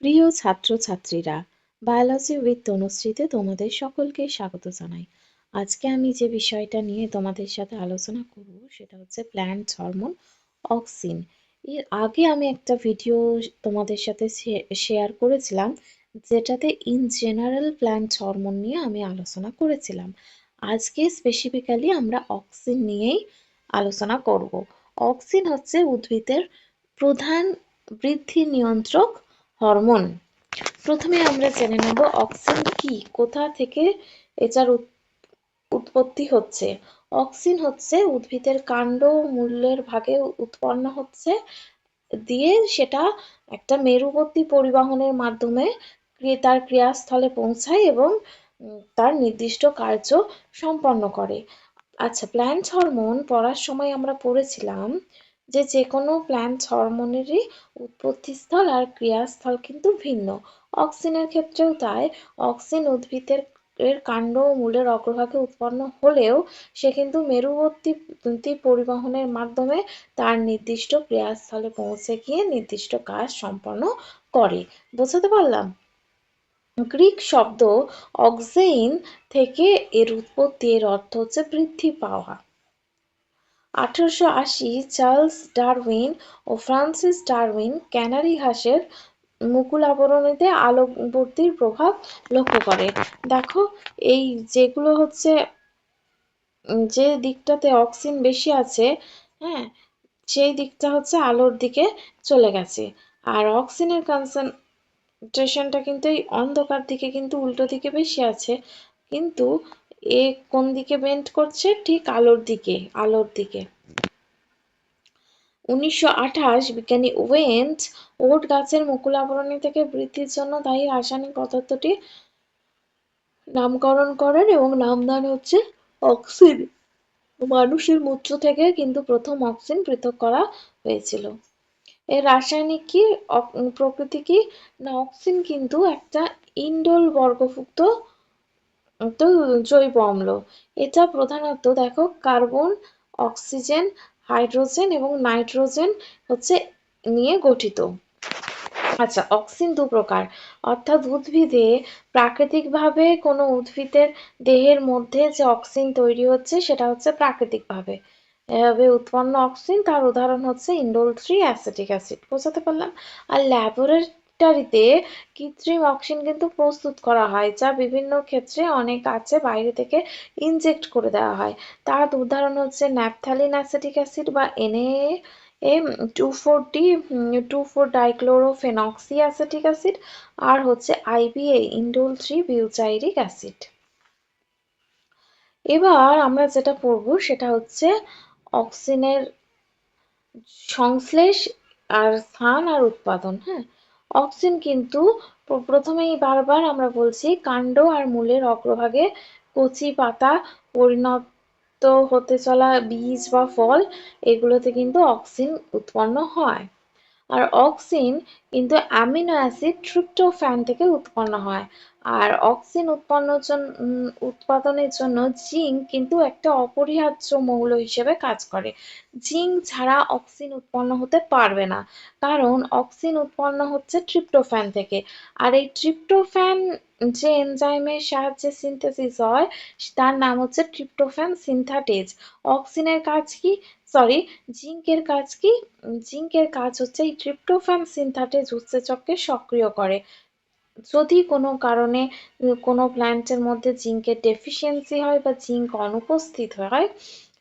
প্রিয় ছাত্রছাত্রীরা, biology with তনুশ্রীতে তোমাদের সকলকে স্বাগত জানাই। আজকে আমি যে বিষয়টা নিয়ে তোমাদের সাথে আলোচনা করব সেটা হচ্ছে প্ল্যান্ট হরমোন অক্সিন। এর আগে আমি একটা ভিডিও তোমাদের সাথে শেয়ার করেছিলাম, যেটাতে ইন জেনারেল প্ল্যান্ট হরমোন নিয়ে আমি আলোচনা করেছিলাম। আজকে স্পেসিফিক্যালি আমরা অক্সিন নিয়েই আলোচনা করব। অক্সিন হচ্ছে উদ্ভিদের প্রধান বৃদ্ধি নিয়ন্ত্রক হরমোন। প্রথমে আমরা জেনে নেব অক্সিন কি, কোথা থেকে এটার উৎপত্তি হচ্ছে। অক্সিন হচ্ছে উদ্ভিদের কাণ্ড মূলের ভাগে উৎপন্ন হচ্ছে, দিয়ে সেটা একটা মেরুবর্তী পরিবহনের মাধ্যমে তার ক্রিয়াস্থলে পৌঁছায় এবং তার নির্দিষ্ট কার্য সম্পন্ন করে। আচ্ছা, প্ল্যান্ট হরমোন পড়ার সময় আমরা পড়েছিলাম যে কোনো প্ল্যান্ট হরমোনেরই উৎপত্তিস্থল আর ক্রিয়াস্থল কিন্তু ভিন্ন। অক্সিনের ক্ষেত্রেও তাই। অক্সিন উদ্ভিদের কাণ্ড ও মূলের অগ্রভাগে উৎপন্ন হলেও সে কিন্তু মেরুবর্তী পরিবহনের মাধ্যমে তার নির্দিষ্ট ক্রিয়াস্থলে পৌঁছে গিয়ে নির্দিষ্ট কাজ সম্পন্ন করে। বোঝাতে পারলাম? গ্রিক শব্দ অক্সেইন থেকে এর উৎপত্তি, এর অর্থ হচ্ছে বৃদ্ধি পাওয়া। 1880 চার্লস ডারউইন ও ফ্রান্সিস ডারউইন ক্যানারি ঘাসের মুকুল আবরণীতে আলোকবর্তীর প্রভাব লক্ষ্য করে। দেখো, এই যেগুলো হচ্ছে যে দিকটাতে অক্সিন বেশি আছে, হ্যাঁ, সেই দিকটা হচ্ছে আলোর দিকে চলে গেছে। আর অক্সিনের কনসেন্ট্রেশনটা কিন্তু এই অন্ধকার দিকে কিন্তু উল্টো দিকে বেশি আছে, কিন্তু এ কোন দিকে বেন্ড করছে? ঠিক আলোর দিকে। 1928 বিজ্ঞানী ওয়েন্স ওট গাছের মুকুল আবরণী থেকে বৃদ্ধির জন্য দায়ী রাসায়নিক পদার্থটি নামকরণ করেন এবং নাম দেন হচ্ছে অক্সিন। মানুষের মূত্র থেকে কিন্তু প্রথম অক্সিন পৃথক করা হয়েছিল। এর রাসায়নিক কি প্রকৃতি কি? না, অক্সিন কিন্তু একটা ইন্ডোল বর্গভুক্ত জৈব অম্ল। এটা প্রধানত দেখো কার্বন, অক্সিজেন, হাইড্রোজেন এবং নাইট্রোজেন হচ্ছে নিয়ে গঠিত। আচ্ছা, অক্সিন দু প্রকার, অর্থাৎ উদ্ভিদে প্রাকৃতিকভাবে কোনো উদ্ভিদের দেহের মধ্যে যে অক্সিন তৈরি হচ্ছে সেটা হচ্ছে প্রাকৃতিকভাবে এভাবে উৎপন্ন অক্সিন। তার উদাহরণ হচ্ছে ইন্ডোল 3 অ্যাসিটিক অ্যাসিড। বোঝাতে পারলাম? আর ল্যাবরেটরিতে কৃত্রিম অক্সিন কিন্তু প্রস্তুত করা হয়, যা বিভিন্ন ক্ষেত্রে অনেক কাছে বাইরে থেকে ইনজেক্ট করে দেওয়া হয়। তার উদাহরণ হচ্ছে ন্যাপথ্যালিন অ্যাসিটিক অ্যাসিড বা Na2,4-D 2,4-ডাইক্লোরোফেনক্সি অ্যাসিটিক অ্যাসিড, আর হচ্ছে IBA ইন্ডোল 3 বিউটাইরিক অ্যাসিড। এবার আমরা যেটা পড়বো সেটা হচ্ছে অক্সিনের সংশ্লেষ আর স্থান আর উৎপাদন। হ্যাঁ, অক্সিন কিন্তু প্রথমেই বারবার আমরা বলছি কাণ্ড আর মূলের অগ্রভাগে কচি পাতা, পরিণত হতে চলা বীজ বা ফল, এগুলোতে কিন্তু অক্সিন উৎপন্ন হয়। আর অক্সিন কিন্তু অ্যামিনো অ্যাসিড ট্রিপ্টোফ্যান থেকে উৎপন্ন হয়। আর অক্সিন উৎপাদনের জন্য জিঙ্ক কিন্তু একটা অপরিহার্য মৌল হিসেবে কাজ করে। জিঙ্ক ছাড়া অক্সিন উৎপন্ন হতে পারবে না, কারণ অক্সিন উৎপন্ন হচ্ছে ট্রিপ্টোফ্যান থেকে। আর এই ট্রিপ্টোফ্যান যে এনজাইমের সাহায্যে সিনথেসিস হয় তার নাম হচ্ছে ট্রিপ্টোফ্যান সিনথেটেজ। অক্সিনের কাজ কি? সরি, জিঙ্কের কাজ কি? জিঙ্কের কাজ হচ্ছে এই ট্রিপ্টোফ্যান সিনথেটেজ উৎসেচককে সক্রিয় করে। যদি কোনো কারণে কোনো প্ল্যান্টের মধ্যে জিঙ্কের ডেফিসিয়েন্সি হয় বা জিঙ্ক অনুপস্থিত হয়,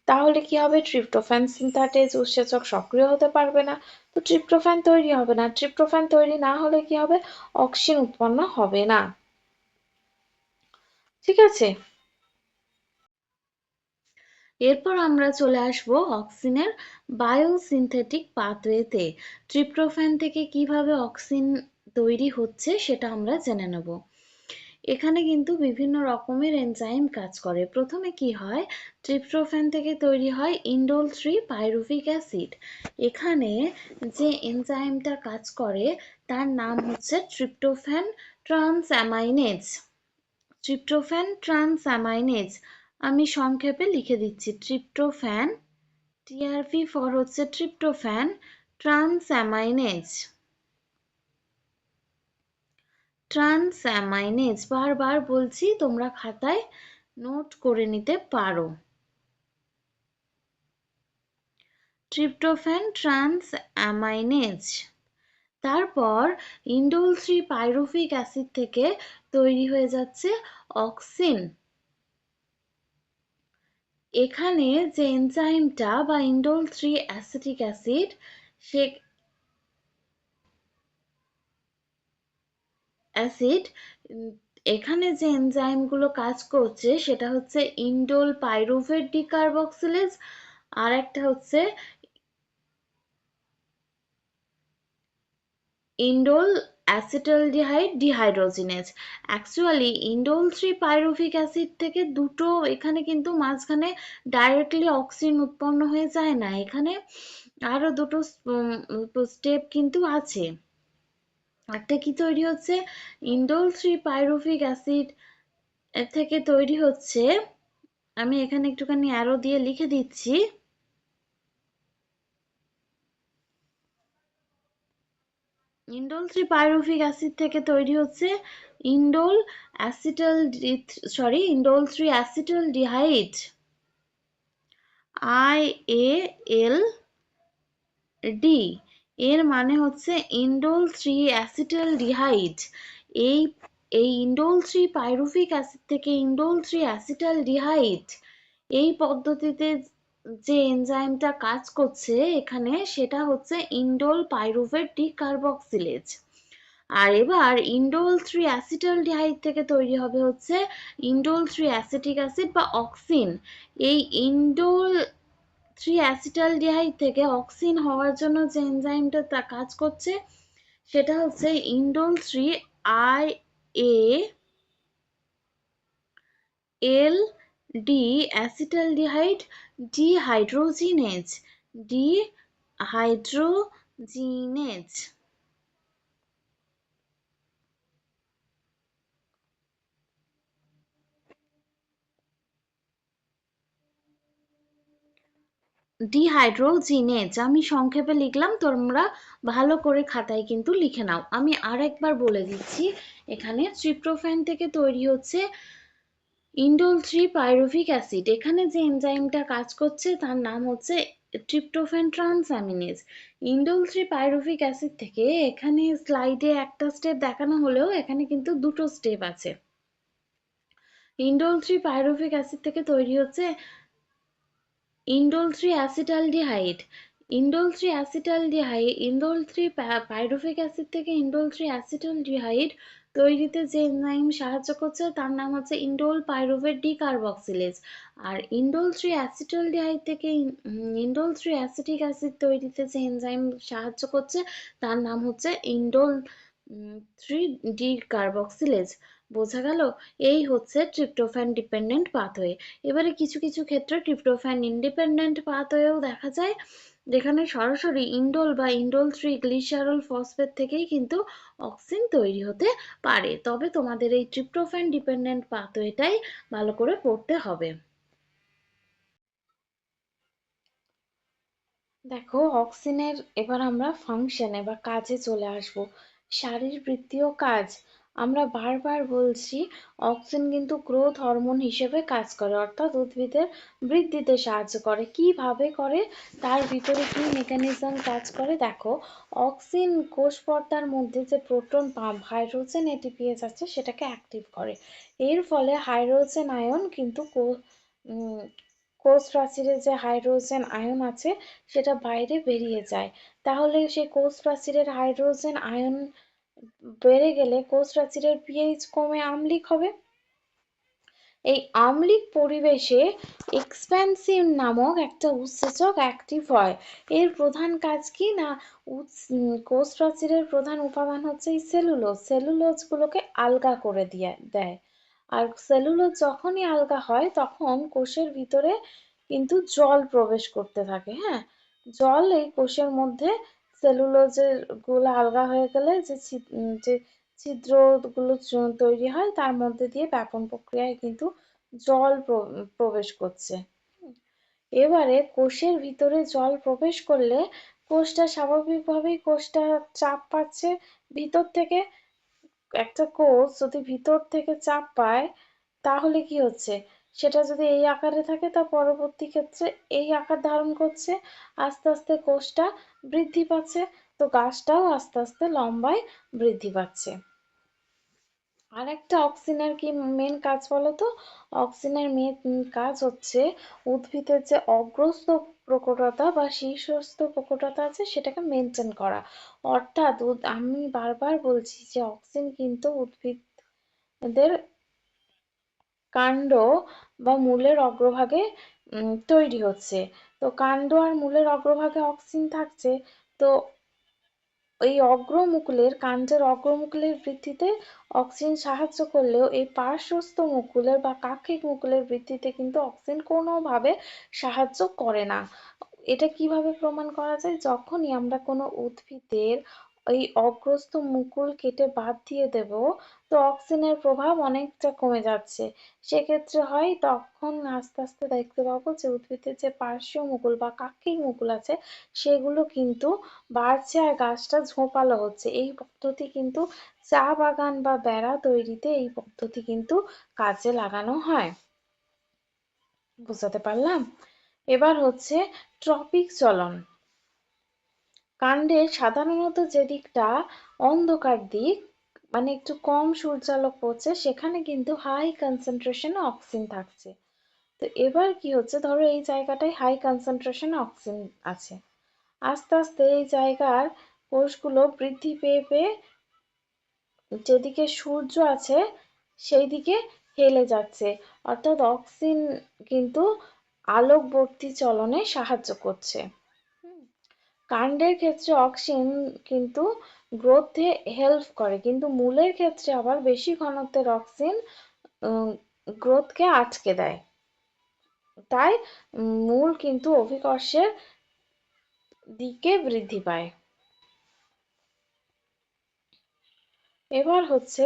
তাহলে কি হবে? ট্রিপ্টোফ্যান সিনথেটেজ উৎসেচক সক্রিয় হতে পারবে না, তো ট্রিপ্টোফ্যান তৈরি হবে না। ট্রিপ্টোফ্যান তৈরি না হলে কি হবে? অক্সিন উৎপন্ন হবে না। ঠিক আছে, এরপর আমরা চলে আসব অক্সিনের বায়োসিনথেটিক পাথওয়েতে। ট্রিপ্টোফ্যান থেকে কিভাবে অক্সিন তৈরি হচ্ছে সেটা আমরা জেনে নেব। এখানে কিন্তু বিভিন্ন রকমের এনজাইম কাজ করে। প্রথমে কি হয়? ট্রিপ্টোফ্যান থেকে তৈরি হয় ইন্ডোল 3 পাইরুভিক অ্যাসিড। এখানে যে এনজাইমটা কাজ করে তার নাম হচ্ছে ট্রিপ্টোফ্যান ট্রান্সঅ্যামাইনেজ। ট্রিপ্টোফ্যান ট্রান্সঅ্যামাইনেজ আমি সংক্ষেপে লিখে দিচ্ছি, ট্রিপ্টোফ্যান, টিআরপি ফর হচ্ছে ট্রিপ্টোফ্যান ট্রান্সঅ্যামাইনেজ। ট্রান্সঅ্যামাইনেজ, বারবার বলছি তোমরা খাতায় নোট করে নিতে পারো। ট্রিপ্টোফ্যান ট্রান্সঅ্যামাইনেজ। তারপর ইন্ডোল 3 পাইরুভিক অ্যাসিড থেকে তৈরি হয়ে যাচ্ছে অক্সিন। এখানে যে এনজাইমটা বা ইন্ডোল 3 অ্যাসিটিক অ্যাসিড, সে অ্যাসিড এখানে যে এনজাইমগুলো কাজ করছে সেটা হচ্ছে ইন্ডোল পাইরুভেট ডিকার্বক্সিলেজ, আর একটা হচ্ছে indole acetaldehyde dehydrogenase. Actually indole 3 pyruvic acid থেকে দুটো, এখানে কিন্তু মাঝখানে ডাইরেক্টলি অক্সিন উৎপন্ন হয়ে যায় না, এখানে আরো দুটো স্টেপ কিন্তু আছে। একটা কি তৈরি হচ্ছে, ইন্ডোল 3 পাইরুভিক অ্যাসিড এর থেকে তৈরি হচ্ছে, আমি এখানে একটুখানি অ্যারো দিয়ে লিখে দিচ্ছি, ইন্ডোল 3 পাইরুভিক অ্যাসিড থেকে তৈরি হচ্ছে indole acetal indole 3 acetaldehyde, IAL D. এর মানে হচ্ছে ইন্ডোল 3 অ্যাসিটালডিহাইড। এই এই ইন্ডোল 3 পাইরুভিক অ্যাসিড থেকে ইন্ডোল 3 অ্যাসিটালডিহাইড, এই পদ্ধতিতে যে এনজাইমটা কাজ করছে এখানে, সেটা হচ্ছে ইন্ডোল পাইরুভেট ডিকার্বক্সিলেজ। আর এবার ইন্ডোল 3 অ্যাসিটালডিহাইড থেকে তৈরি হবে হচ্ছে ইন্ডোল 3 অ্যাসিটিক অ্যাসিড বা অক্সিন। এই ইন্ডোল 3 অ্যাসিটালডিহাইড থেকে অক্সিন হওয়ার জন্য যে এনজাইমটা তা কাজ করছে সেটা হচ্ছে indole 3 IA L D acetaldehyde dehydrogenase, dehydrogenase. Dehydrogenase আমি সংক্ষেপে লিখলাম, তোমরা ভালো করে খাতায় কিন্তু লিখে নাও। আমি আরেকবার বলে দিচ্ছি, এখানে ট্রিপ্টোফ্যান থেকে তৈরি হচ্ছে ইন্ডোল 3 পাইরুভিক অ্যাসিড, এখানে যে এনজাইমটা কাজ করছে তার নাম হচ্ছে ট্রিপ্টোফ্যান ট্রান্সঅ্যামিনেজ। ইন্ডোল 3 পাইরুভিক অ্যাসিড থেকে, এখানে স্লাইডে একটা স্টেপ দেখানো হলেও এখানে কিন্তু দুটো স্টেপ আছে। ইন্ডোল 3 পাইরুভিক অ্যাসিড থেকে তৈরি হচ্ছে indole 3 acetaldehyde. Indole 3 acetaldehyde, indole 3 pyruvic acid থেকে ইন্ডোল 3 অ্যাসিটালডিহাইড তৈরিতে যে এনজাইম সাহায্য করছে তার নাম হচ্ছে ইন্ডোল পাইরুভেট ডিকার্বক্সিলেজ। আর ইন্ডোল 3 অ্যাসিটালডিহাইড থেকে ইন্ডোল 3 অ্যাসিটিক অ্যাসিড তৈরিতে যে এনজাইম সাহায্য করছে তার নাম হচ্ছে ইন্ডোল 3 ডিকার্বক্সিলেজ। বোঝা গেল? এই হচ্ছে ট্রিপ্টোফ্যান ডিপেন্ডেন্ট পাথওয়ে। এবারে কিছু কিছু ক্ষেত্রে ট্রিপ্টোফ্যান ইন্ডিপেন্ডেন্ট পাথওয়েও দেখা যায়, যেখানে সরাসরি ইন্ডোল বা ইন্ডোল 3 গ্লিসারল ফসফেট থেকেই কিন্তু অক্সিন তৈরি হতে পারে। তবে তোমাদের এই ট্রিপ্টোফ্যান ডিপেন্ডেন্ট পাথওয়েটাই ভালো করে পড়তে হবে। দেখো, অক্সিনের এবার আমরা ফাংশনে বা কাজে চলে আসব। শারীরবৃত্তীয় কাজ, আমরা বারবার বলছি অক্সিন কিন্তু গ্রোথ হরমোন হিসেবে কাজ করে, অর্থাৎ উদ্ভিদের বৃদ্ধিতে সাহায্য করে। কিভাবে করে, তার ভিতরে কি মেকানিজম কাজ করে দেখো। অক্সিন কোষ পর্দার মধ্যে যে প্রোটন পাম্প হাইড্রোজেন এটিপিএস আছে সেটাকে অ্যাক্টিভ করে। এর ফলে হাইড্রোজেন আয়ন কিন্তু কোষ প্রাচীরে যে হাইড্রোজেন আয়ন আছে সেটা বাইরে বেরিয়ে যায়। তাহলে সেই কোষ প্রাচীরের হাইড্রোজেন আয়ন বেড়ে গেলে কোষ প্রাচীরের পিএইচ কমে আম্লিক হবে। এই আম্লিক পরিবেশে এক্সপ্যানসিভ নামক একটা উৎসেচক অ্যাক্টিভ হয়। এর প্রধান কাজ কি না, কোষ প্রাচীরের প্রধান উপাদান হচ্ছে এই সেলুলোজ। সেলুলোজ গুলোকে আলগা করে দেয়। আর সেলুলোজ যখনই আলগা হয় তখন কোষের ভিতরে কিন্তু জল প্রবেশ করতে থাকে। হ্যাঁ, জল এই কোষের মধ্যে সেলুলোজের গুলো আলগা হয়ে গেলে যে ছিদ্রগুলো তৈরি হয় তার মধ্যে দিয়ে ব্যাপন প্রক্রিয়ায় কিন্তু জল প্রবেশ করছে। এবারে কোষের ভিতরে জল প্রবেশ করলে কোষটা স্বাভাবিকভাবেই চাপ পাচ্ছে ভিতর থেকে, একটা কোষ যদি ভিতর থেকে চাপ পায় তাহলে কি হচ্ছে, সেটা যদি এই আকারে থাকে তা পরবর্তী ক্ষেত্রে এই আকার ধারণ করছে, আস্তে আস্তে কোষটা বৃদ্ধি পাচ্ছে, তো গাছটাও আস্তে আস্তে লম্বায় বৃদ্ধি পাচ্ছে। আর একটা অক্সিনের কি মেন কাজ বলতো? অক্সিনের মেন কাজ হচ্ছে উদ্ভিদের যে অগ্রস্থ প্রকটতা বা শীর্ষস্থ প্রকটতা আছে সেটাকে মেনটেন করা। অর্থাৎ আমি বারবার বলছি যে অক্সিন কিন্তু উদ্ভিদদের কাণ্ড বা মূলের অগ্রভাগে তৈরি হচ্ছে। তো কাণ্ড আর মূলের অগ্রভাগে অক্সিন থাকছে, তো এই অগ্রমুকুলের কাণ্ডের অগ্রমুকুলের বৃদ্ধিতে অক্সিন সাহায্য করলেও এই পার্শ্বস্থ মুকুলের বা কাক্ষিক মুকুলের বৃদ্ধিতে কিন্তু অক্সিন কোনোভাবে সাহায্য করে না। এটা কিভাবে প্রমাণ করা যায়? যখনই আমরা কোনো উদ্ভিদের এই অগ্রস্থ মুকুল কেটে বাদ দিয়ে দেব, তো অক্সিনের প্রভাব অনেকটা কমে যাচ্ছে। সেক্ষেত্রে হয় তখন আস্তে আস্তে দেখতে পাবো যে উদ্ভিদের যে পার্শ্বীয় মুকুল বা কাক্ষিক মুকুল আছে সেগুলো কিন্তু বাড়ছে আর গাছটা ঝোপালো হচ্ছে। এই পদ্ধতি কিন্তু চা বাগান বা বেড়া তৈরিতে এই পদ্ধতি কিন্তু কাজে লাগানো হয়। বুঝাতে পারলাম? এবার হচ্ছে ট্রপিক চলন। কাণ্ডের সাধারণত যে দিকটা অন্ধকার দিক, মানে একটু কম সূর্যালোক পড়ছে, সেখানে কিন্তু হাই কনসেন্ট্রেশনে অক্সিন থাকছে। তো এবার কি হচ্ছে, ধরো এই জায়গাটায় হাই কনসেন্ট্রেশনে অক্সিন আছে, আস্তে আস্তে এই জায়গার কোষগুলো বৃদ্ধি পেয়ে পেয়ে যেদিকে সূর্য আছে সেই দিকে হেলে যাচ্ছে, অর্থাৎ অক্সিন কিন্তু আলোকবর্তী চলনে সাহায্য করছে। কাণ্ডের ক্ষেত্রে অক্সিন কিন্তু গ্রোথে হেল্প করে, কিন্তু মূলের ক্ষেত্রে আবার বেশি ঘনত্বের অক্সিন গ্রোথকে আটকে দেয়। তাই মূল কিন্তু অভিকর্ষের দিকে বৃদ্ধি পায়। এবার হচ্ছে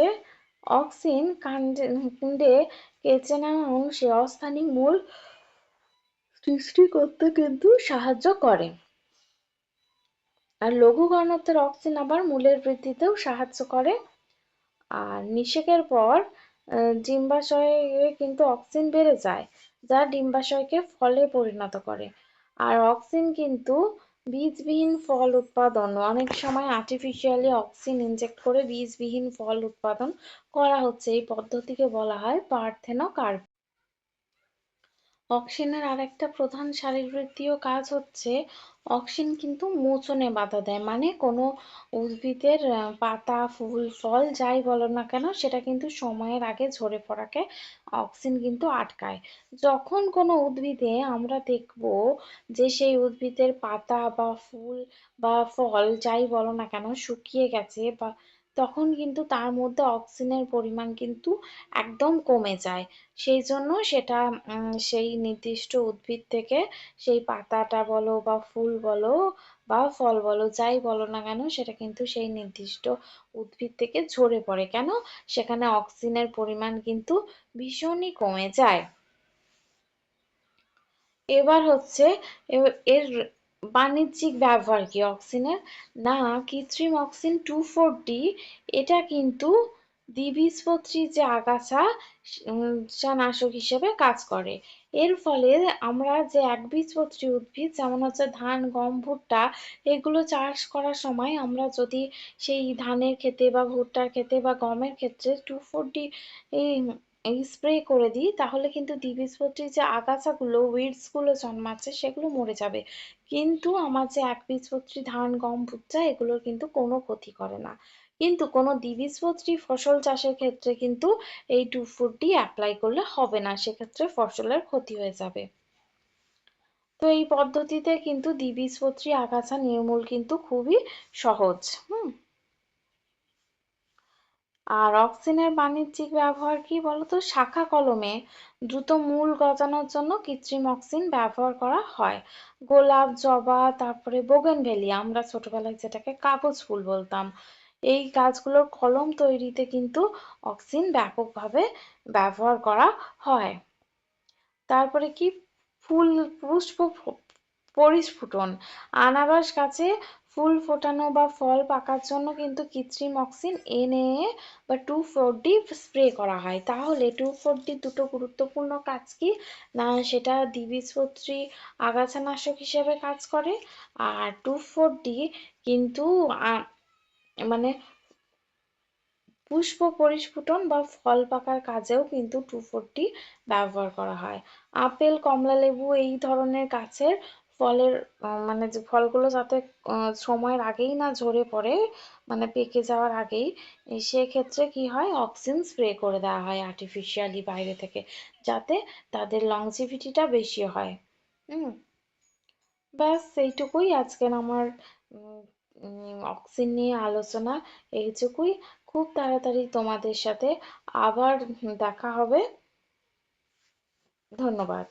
অক্সিন কাণ্ডে কেচে নেওয়া অংশে অস্থায়ী মূল সৃষ্টি করতে কিন্তু সাহায্য করে। আর লঘু ঘনত্বের অক্সিন আবার মূলের বৃদ্ধিতেও সাহায্য করে। আর নিষেকের পর ডিম্বাশয়ে কিন্তু অক্সিন বেড়ে যায়, যা ডিম্বাশয়কে ফলে পরিণত করে। আর অক্সিন কিন্তু বীজবিহীন ফল উৎপাদন, অনেক সময় আর্টিফিশিয়ালি অক্সিন ইনজেক্ট করে বীজবিহীন ফল উৎপাদন করা হচ্ছে, এই পদ্ধতিকে বলা হয় পার্থেনোকার্প। অক্সিনের আরেকটা প্রধান শারীরবৃত্তীয় কাজ হচ্ছে অক্সিন কিন্তু মোচনে বাধা দেয়, মানে কোনো উদ্ভিদের পাতা ফুল ফল যাই বলো না কেন সেটা কিন্তু সময়ের আগে ঝরে পড়াকে অক্সিন কিন্তু আটকায়। যখন কোনো উদ্ভিদে আমরা দেখব যে সেই উদ্ভিদের পাতা বা ফুল বা ফল যাই বলো না কেন শুকিয়ে গেছে, বা তখন কিন্তু তার মধ্যে অক্সিনের পরিমাণ কিন্তু একদম কমে যায়। সেই জন্য সেটা সেই নির্দিষ্ট উদ্ভিদ থেকে সেই পাতাটা বলো বা ফুল বলো বা ফল বলো যাই বলো না কেন সেটা কিন্তু সেই নির্দিষ্ট উদ্ভিদ থেকে ঝরে পড়ে। কেন? সেখানে অক্সিনের পরিমাণ কিন্তু ভীষণই কমে যায়। এবার হচ্ছে এর বাণিজ্যিক ব্যবহার কি অক্সিনের? না, কৃত্রিম অক্সিন 2,4-D এটা কিন্তু দ্বিবীজপত্রী যে আগাছা নাশক হিসেবে কাজ করে। এর ফলে আমরা যে একবীজপত্রী উদ্ভিদ যেমন হচ্ছে ধান গম ভুট্টা এগুলো চাষ করার সময় আমরা যদি সেই ধানের ক্ষেতে বা ভুট্টার ক্ষেতে বা গমের ক্ষেত্রে 2,4-D এই স্প্রে করে দিই তাহলে কিন্তু দ্বিবীজপত্রী যে আগাছাগুলো উইডস গুলো জন্মাচ্ছে সেগুলো মরে যাবে, কিন্তু আমার যে একবীজপত্রী ধান গম ভুট্টা এগুলোর কিন্তু কোনো ক্ষতি করে না। কিন্তু কোনো দ্বিবীজপত্রী ফসল চাষের ক্ষেত্রে কিন্তু এই 2,4-D অ্যাপ্লাই করলে হবে না, সেক্ষেত্রে ফসলের ক্ষতি হয়ে যাবে। তো এই পদ্ধতিতে কিন্তু দ্বিবীজপত্রী আগাছা নির্মূল কিন্তু খুবই সহজ। আর অক্সিনের বাণিজ্যিক ব্যবহার কি বলতো? শাখা কলমে দ্রুত মূল গজানোর জন্য কৃত্রিম অক্সিন ব্যবহার করা হয়। গোলাপ জবা তারপরে বোগেনভেলিয়া আমরা ছোটবেলায় যেটাকে কাগজ ফুল বলতাম, এই গাছগুলোর কলম তৈরিতে কিন্তু অক্সিন ব্যাপকভাবে ব্যবহার করা হয়। তারপরে কি ফুল পুষ্প পরিস্ফুটন, আনারস গাছে ফুল ফোটানো বা ফল পাকার জন্য কিন্তু কৃত্রিম অক্সিন NAA বা 2,4-D স্প্রে করা হয়। তাহলে 2,4-D দুটো গুরুত্বপূর্ণ কাজ কি না, সেটা দ্বিবীজপত্রী আগাছানাশক হিসেবে কাজ করে, আর 2,4-D কিন্তু মানে পুষ্প পরিস্ফুটন বা ফল পাকার কাজেও কিন্তু 2,4-D ব্যবহার করা হয়। আপেল, কমলা লেবু এই ধরনের গাছের ফলের মানে যে ফলগুলো যাতে সময়ের আগেই না ঝরে পড়ে, মানে পেকে যাওয়ার আগেই, সেক্ষেত্রে কি হয়, অক্সিন স্প্রে করে দেওয়া হয় আর্টিফিশিয়ালি বাইরে থেকে, যাতে তাদের লংজিভিটিটা বেশি হয়। হুম, ব্যাস এইটুকুই আজকের আমার অক্সিন নিয়ে আলোচনা, এইটুকুই। খুব তাড়াতাড়ি তোমাদের সাথে আবার দেখা হবে। ধন্যবাদ।